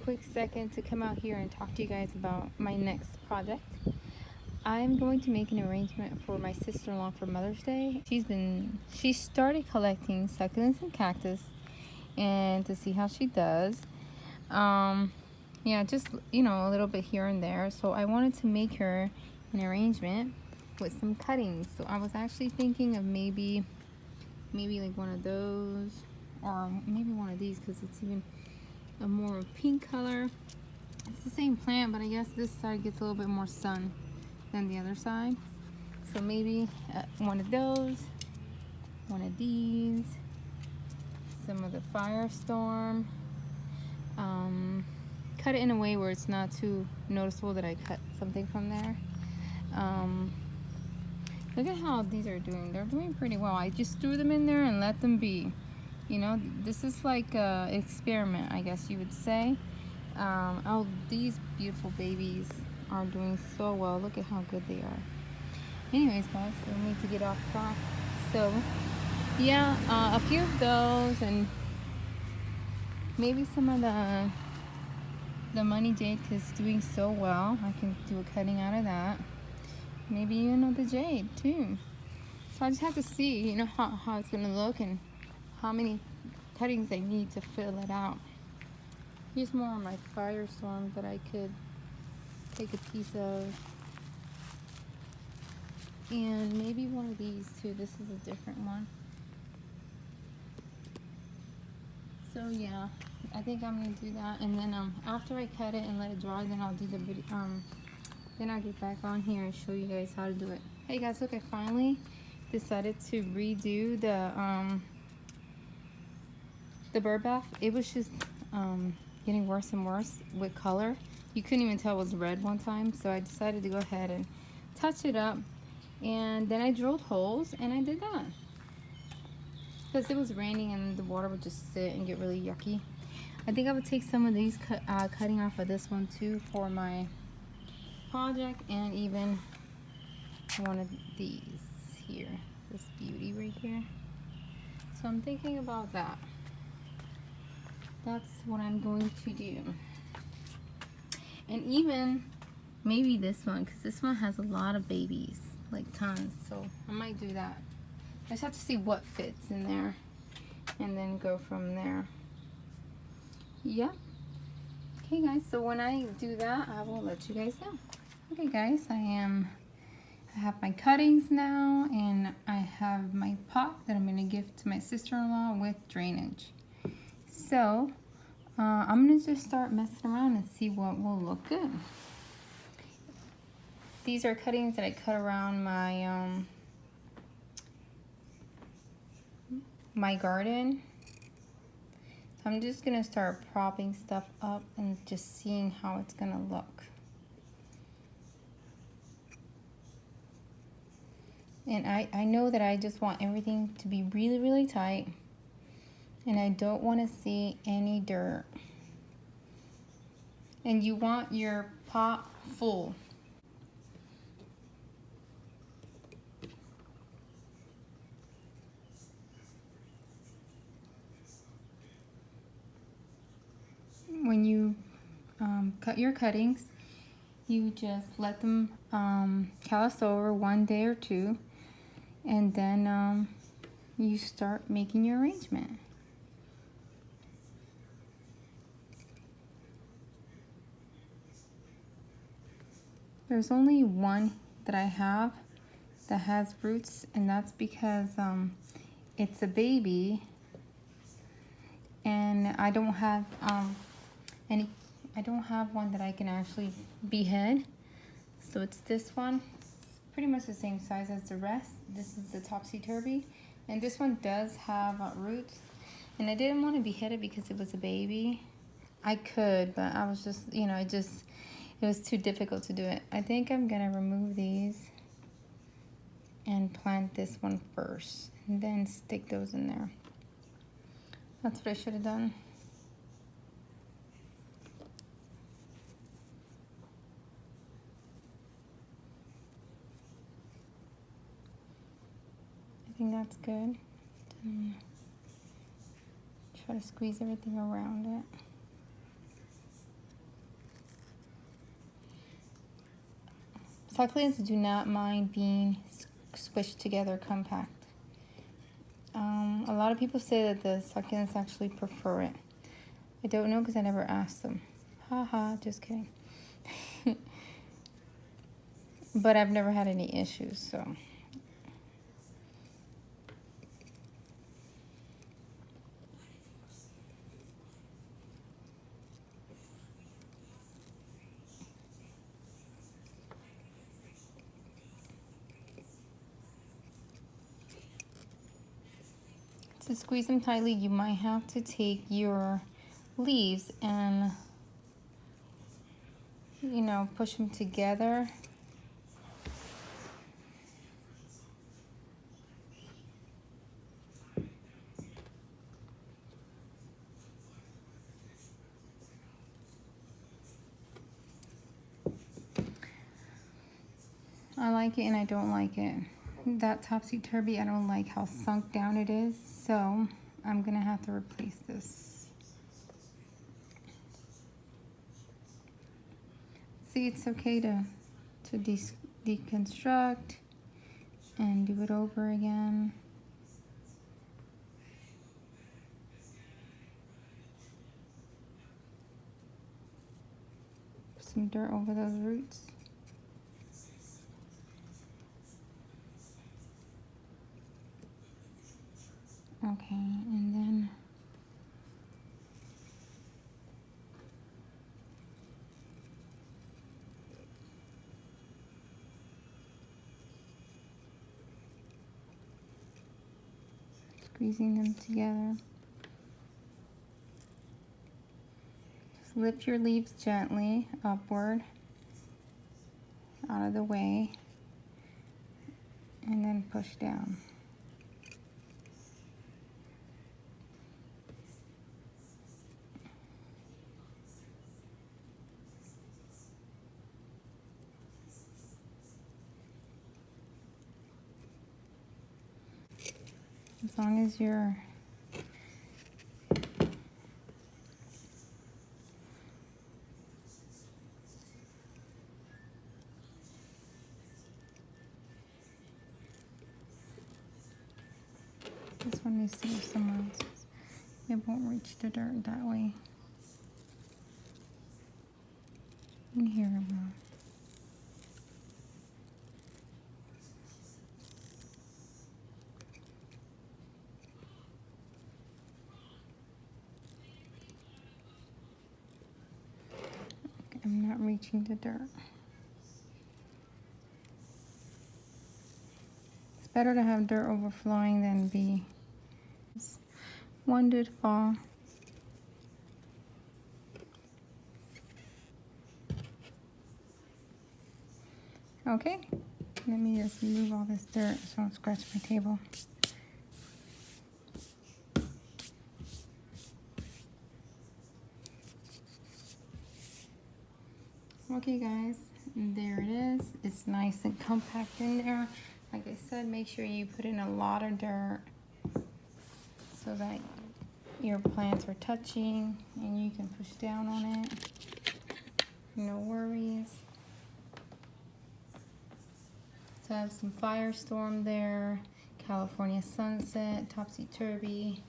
quick second to come out here and talk to you guys about my next project. I'm going to make an arrangement for my sister-in-law for Mother's Day. She started collecting succulents and cactus, and to see how she does. Yeah, just, a little bit here and there. So I wanted to make her an arrangement with some cuttings. So I was actually thinking of maybe like one of those, or maybe one of these, because it's even a more pink color. It's the same plant, but I guess this side gets a little bit more sun than the other side. So maybe one of those, one of these, some of the firestorm. Cut it in a way where it's not too noticeable that I cut something from there. Look at how these are doing. They're doing pretty well. I just threw them in there and let them be. This is like an experiment, I guess you would say. Oh, these beautiful babies are doing so well. Look at how good they are. Anyways, guys, so we need to get off track. So, yeah, a few of those, and maybe some of the money jade, because it's doing so well. I can do a cutting out of that. Maybe even the jade too. So I just have to see, how it's gonna look and how many cuttings I need to fill it out. Here's more of my firestorm that I could take a piece of. And maybe one of these too. This is a different one. So yeah, I think I'm gonna do that. And then after I cut it and let it dry, then I'll do the video. Then I'll get back on here and show you guys how to do it. Hey guys, look, I finally decided to redo the bird bath. It was just getting worse and worse with color. You couldn't even tell it was red one time, so I decided to go ahead and touch it up. And then I drilled holes, and I did that because it was raining and the water would just sit and get really yucky. I think I would take some of these cutting off of this one too for my project, and even one of these here, this beauty right here. So I'm thinking about that. That's what I'm going to do. And even maybe this one, because this one has a lot of babies, like tons, so I might do that. I just have to see what fits in there and then go from there. Yeah. Okay guys, so when I do that, I will let you guys know. Okay guys, I have my cuttings now, and I have my pot that I'm going to give to my sister-in-law with drainage. So I'm going to just start messing around and see what will look good. These are cuttings that I cut around my my garden. So I'm just going to start propping stuff up and just seeing how it's going to look. And I know that I just want everything to be really, really tight. And I don't want to see any dirt. And you want your pot full. When you cut your cuttings, you just let them callus over 1 day or 2. And then you start making your arrangement. There's only one that I have that has roots, and that's because it's a baby, and I don't have I don't have one that I can actually behead. So it's this one. Pretty much the same size as the rest. This is the topsy-turvy, and this one does have roots, and I didn't want to behead it because it was a baby. I could, but I was just, it was too difficult to do it. I think I'm gonna remove these and plant this one first, and then stick those in there. That's what I should have done. I think that's good. Try to squeeze everything around it. succulents do not mind being squished together compact. A lot of people say that the succulents actually prefer it. I don't know because I never asked them. Haha, just kidding. But I've never had any issues, so. To squeeze them tightly, you might have to take your leaves and, you know, push them together. I like it and I don't like it. That topsy-turvy, I don't like how sunk down it is, so I'm gonna have to replace this. See, it's okay to deconstruct and do it over again. Put some dirt over those roots. Okay, and then squeezing them together. Just lift your leaves gently upward, out of the way, and then push down. As long as you're this one needs to go somewhere else. It won't reach the dirt that way. In here it will. I'm not reaching the dirt. It's better to have dirt overflowing than be. One did fall. Okay, let me just move all this dirt so I don't scratch my table. Okay guys, there it is. It's nice and compact in there. Like I said, make sure you put in a lot of dirt so that your plants are touching and you can push down on it. No worries. So I have some firestorm there, California sunset, topsy-turvy,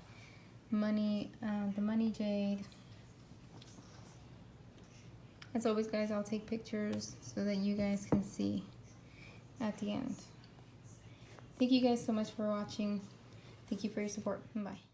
money, the money jade. As always guys, I'll take pictures so that you guys can see at the end. Thank you guys so much for watching. Thank you for your support. Bye.